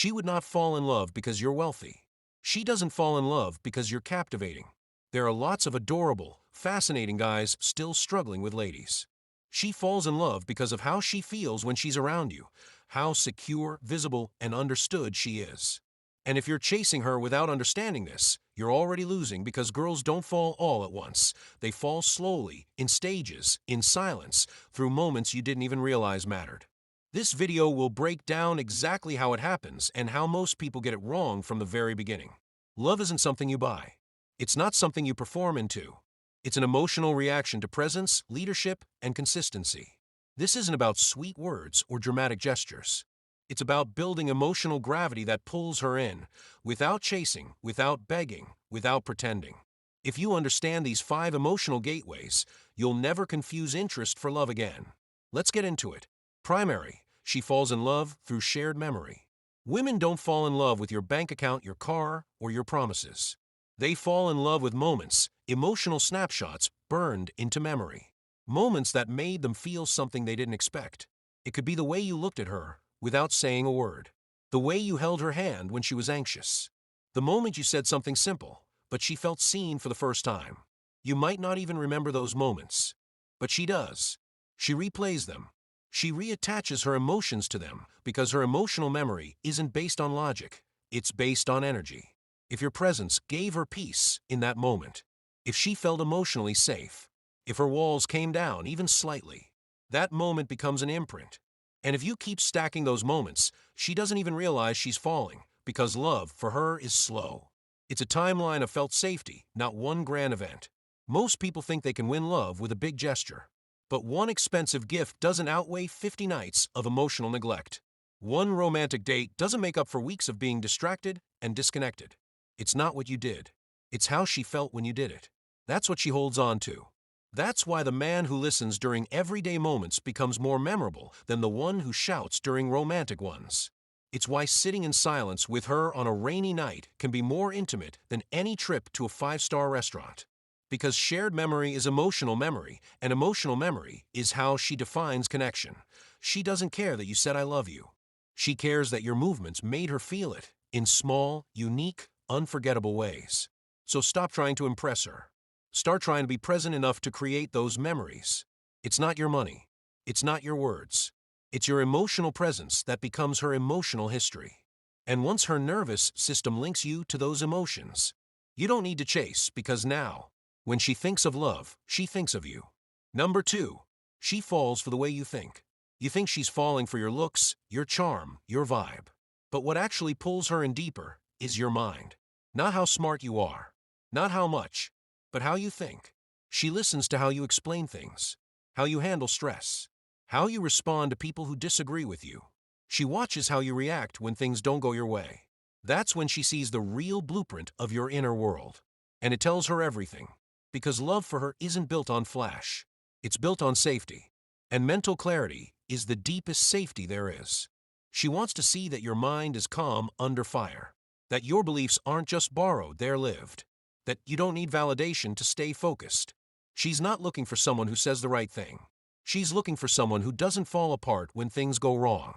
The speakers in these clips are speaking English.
She would not fall in love because you're wealthy. She doesn't fall in love because you're captivating. There are lots of adorable, fascinating guys still struggling with ladies. She falls in love because of how she feels when she's around you, how secure, visible, and understood she is. And if you're chasing her without understanding this, you're already losing because girls don't fall all at once. They fall slowly, in stages, in silence, through moments you didn't even realize mattered. This video will break down exactly how it happens and how most people get it wrong from the very beginning. Love isn't something you buy. It's not something you perform into. It's an emotional reaction to presence, leadership, and consistency. This isn't about sweet words or dramatic gestures. It's about building emotional gravity that pulls her in, without chasing, without begging, without pretending. If you understand these 5 emotional gateways, you'll never confuse interest for love again. Let's get into it. Primary, she falls in love through shared memory. Women don't fall in love with your bank account, your car, or your promises. They fall in love with moments, emotional snapshots burned into memory. Moments that made them feel something they didn't expect. It could be the way you looked at her, without saying a word. The way you held her hand when she was anxious. The moment you said something simple, but she felt seen for the first time. You might not even remember those moments. But she does. She replays them. She reattaches her emotions to them because her emotional memory isn't based on logic, it's based on energy. If your presence gave her peace in that moment, if she felt emotionally safe, if her walls came down even slightly, that moment becomes an imprint. And if you keep stacking those moments, she doesn't even realize she's falling because love for her is slow. It's a timeline of felt safety, not one grand event. Most people think they can win love with a big gesture. But one expensive gift doesn't outweigh 50 nights of emotional neglect. One romantic date doesn't make up for weeks of being distracted and disconnected. It's not what you did. It's how she felt when you did it. That's what she holds on to. That's why the man who listens during everyday moments becomes more memorable than the one who shouts during romantic ones. It's why sitting in silence with her on a rainy night can be more intimate than any trip to a 5-star restaurant. Because shared memory is emotional memory, and emotional memory is how she defines connection. She doesn't care that you said I love you. She cares that your movements made her feel it in small, unique, unforgettable ways. So stop trying to impress her. Start trying to be present enough to create those memories. It's not your money. It's not your words. It's your emotional presence that becomes her emotional history. And once her nervous system links you to those emotions, you don't need to chase because now, when she thinks of love, she thinks of you. Number 2, she falls for the way you think. You think she's falling for your looks, your charm, your vibe. But what actually pulls her in deeper is your mind. Not how smart you are, not how much, but how you think. She listens to how you explain things, how you handle stress, how you respond to people who disagree with you. She watches how you react when things don't go your way. That's when she sees the real blueprint of your inner world. And it tells her everything. Because love for her isn't built on flash. It's built on safety. And mental clarity is the deepest safety there is. She wants to see that your mind is calm under fire. That your beliefs aren't just borrowed, they're lived. That you don't need validation to stay focused. She's not looking for someone who says the right thing. She's looking for someone who doesn't fall apart when things go wrong.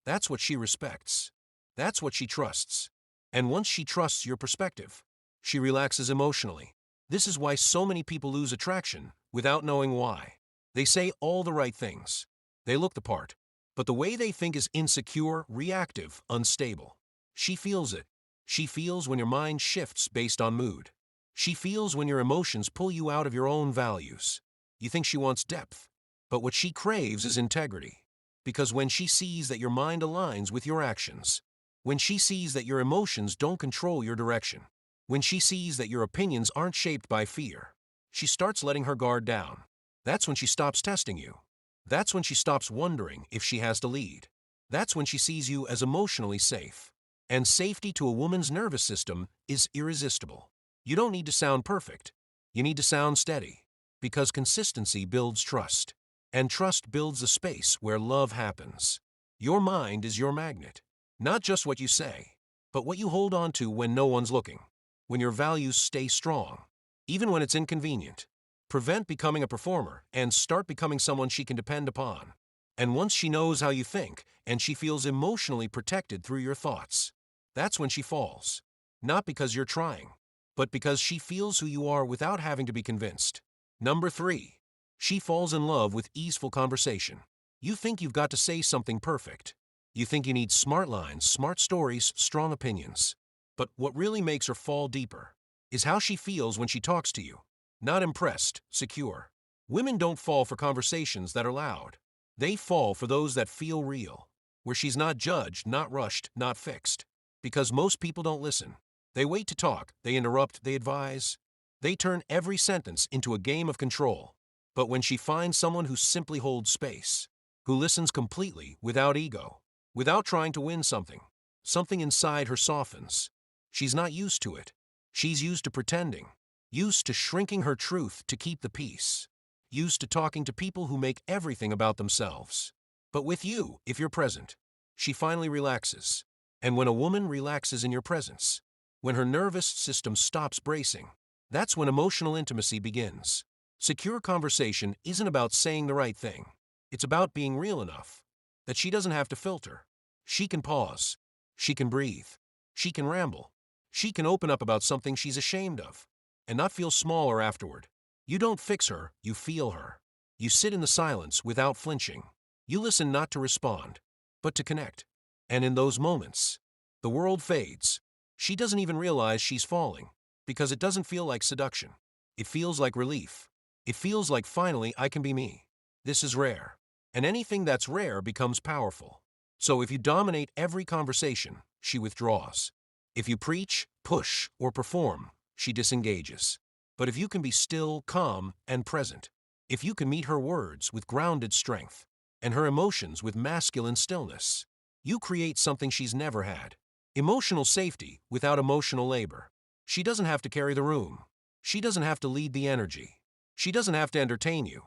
That's what she respects. That's what she trusts. And once she trusts your perspective, she relaxes emotionally. This is why so many people lose attraction without knowing why. They say all the right things. They look the part. But the way they think is insecure, reactive, unstable. She feels it. She feels when your mind shifts based on mood. She feels when your emotions pull you out of your own values. You think she wants depth. But what she craves is integrity. Because when she sees that your mind aligns with your actions, when she sees that your emotions don't control your direction, when she sees that your opinions aren't shaped by fear, she starts letting her guard down. That's when she stops testing you. That's when she stops wondering if she has to lead. That's when she sees you as emotionally safe. And safety to a woman's nervous system is irresistible. You don't need to sound perfect. You need to sound steady. Because consistency builds trust. And trust builds a space where love happens. Your mind is your magnet. Not just what you say, but what you hold on to when no one's looking. When your values stay strong, even when it's inconvenient. Prevent becoming a performer and start becoming someone she can depend upon. And once she knows how you think, and she feels emotionally protected through your thoughts, that's when she falls. Not because you're trying, but because she feels who you are without having to be convinced. Number 3. She falls in love with easeful conversation. You think you've got to say something perfect. You think you need smart lines, smart stories, strong opinions. But what really makes her fall deeper is how she feels when she talks to you. Not impressed, secure. Women don't fall for conversations that are loud. They fall for those that feel real, where she's not judged, not rushed, not fixed. Because most people don't listen. They wait to talk, they interrupt, they advise. They turn every sentence into a game of control. But when she finds someone who simply holds space, who listens completely, without ego, without trying to win something, something inside her softens. She's not used to it. She's used to pretending, used to shrinking her truth to keep the peace, used to talking to people who make everything about themselves. But with you, if you're present, she finally relaxes. And when a woman relaxes in your presence, when her nervous system stops bracing, that's when emotional intimacy begins. Secure conversation isn't about saying the right thing. It's about being real enough that she doesn't have to filter. She can pause. She can breathe. She can ramble. She can open up about something she's ashamed of and not feel smaller afterward. You don't fix her, you feel her. You sit in the silence without flinching. You listen not to respond, but to connect. And in those moments, the world fades. She doesn't even realize she's falling, because it doesn't feel like seduction. It feels like relief. It feels like finally I can be me. This is rare. And anything that's rare becomes powerful. So if you dominate every conversation, she withdraws. If you preach, push, or perform, she disengages. But if you can be still, calm, and present, if you can meet her words with grounded strength, and her emotions with masculine stillness, you create something she's never had. Emotional safety without emotional labor. She doesn't have to carry the room. She doesn't have to lead the energy. She doesn't have to entertain you.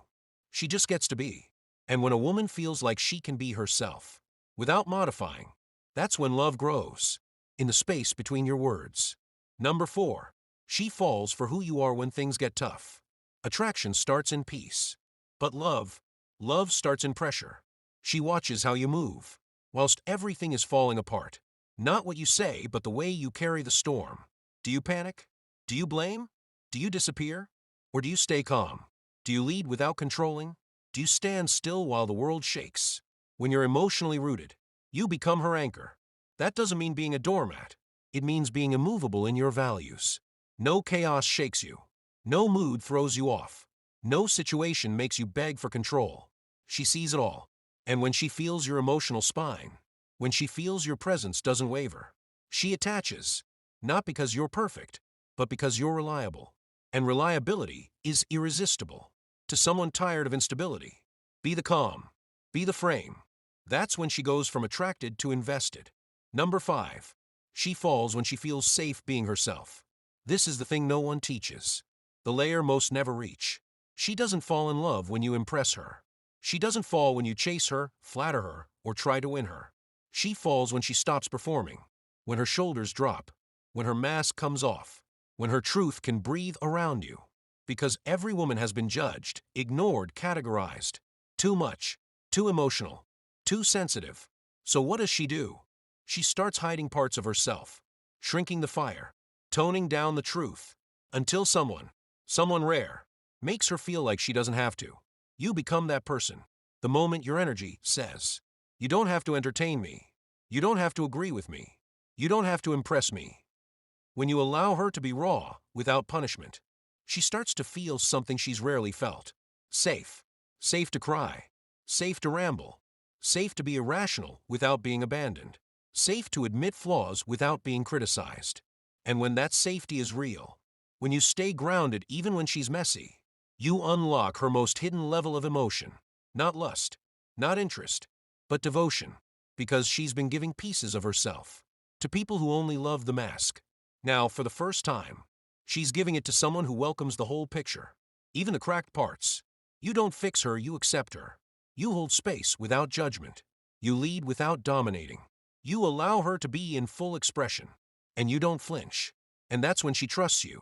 She just gets to be. And when a woman feels like she can be herself, without modifying, that's when love grows, in the space between your words. Number 4. She falls for who you are when things get tough. Attraction starts in peace. But love starts in pressure. She watches how you move, whilst everything is falling apart. Not what you say, but the way you carry the storm. Do you panic? Do you blame? Do you disappear? Or do you stay calm? Do you lead without controlling? Do you stand still while the world shakes? When you're emotionally rooted, you become her anchor. That doesn't mean being a doormat. It means being immovable in your values. No chaos shakes you. No mood throws you off. No situation makes you beg for control. She sees it all. And when she feels your emotional spine, when she feels your presence doesn't waver, she attaches. Not because you're perfect, but because you're reliable. And reliability is irresistible. To someone tired of instability, be the calm. Be the frame. That's when she goes from attracted to invested. Number 5. She falls when she feels safe being herself. This is the thing no one teaches. The layer most never reach. She doesn't fall in love when you impress her. She doesn't fall when you chase her, flatter her, or try to win her. She falls when she stops performing, when her shoulders drop, when her mask comes off, when her truth can breathe around you. Because every woman has been judged, ignored, categorized. Too much, too emotional, too sensitive. So what does she do? She starts hiding parts of herself, shrinking the fire, toning down the truth, until someone rare, makes her feel like she doesn't have to. You become that person. The moment your energy says, you don't have to entertain me. You don't have to agree with me. You don't have to impress me. When you allow her to be raw, without punishment, she starts to feel something she's rarely felt. Safe. Safe to cry. Safe to ramble. Safe to be irrational without being abandoned. Safe to admit flaws without being criticized. And when that safety is real, when you stay grounded even when she's messy, you unlock her most hidden level of emotion. Not lust, not interest, but devotion. Because she's been giving pieces of herself to people who only love the mask. Now, for the first time, she's giving it to someone who welcomes the whole picture, even the cracked parts. You don't fix her, you accept her. You hold space without judgment. You lead without dominating. You allow her to be in full expression. And you don't flinch. And that's when she trusts you.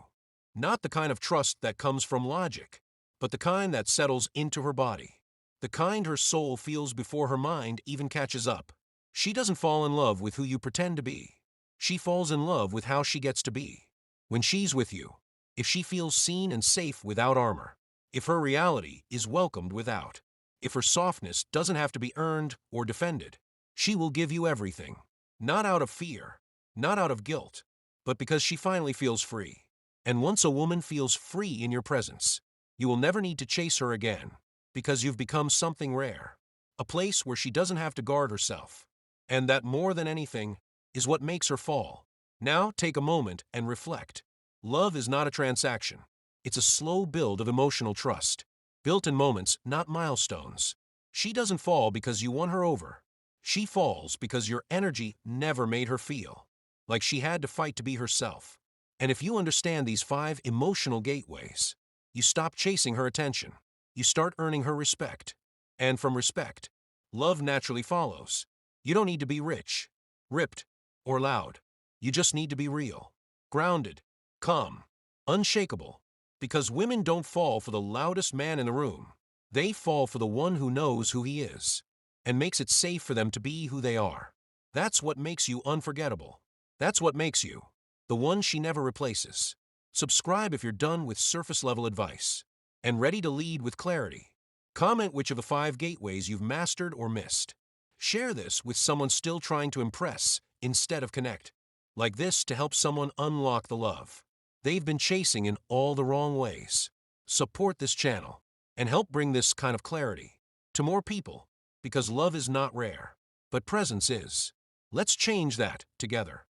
Not the kind of trust that comes from logic, but the kind that settles into her body. The kind her soul feels before her mind even catches up. She doesn't fall in love with who you pretend to be. She falls in love with how she gets to be. When she's with you, if she feels seen and safe without armor, if her reality is welcomed without, if her softness doesn't have to be earned or defended, she will give you everything. Not out of fear, not out of guilt, but because she finally feels free. And once a woman feels free in your presence, you will never need to chase her again, because you've become something rare, a place where she doesn't have to guard herself. And that, more than anything, is what makes her fall. Now take a moment and reflect. Love is not a transaction. It's a slow build of emotional trust, built in moments, not milestones. She doesn't fall because you won her over. She falls because your energy never made her feel like she had to fight to be herself. And if you understand these 5 emotional gateways, you stop chasing her attention. You start earning her respect. And from respect, love naturally follows. You don't need to be rich, ripped, or loud. You just need to be real, grounded, calm, unshakable. Because women don't fall for the loudest man in the room. They fall for the one who knows who he is and makes it safe for them to be who they are. That's what makes you unforgettable. That's what makes you the one she never replaces. Subscribe if you're done with surface-level advice and ready to lead with clarity. Comment which of the 5 gateways you've mastered or missed. Share this with someone still trying to impress instead of connect, like this, to help someone unlock the love they've been chasing in all the wrong ways. Support this channel and help bring this kind of clarity to more people, because love is not rare, but presence is. Let's change that together.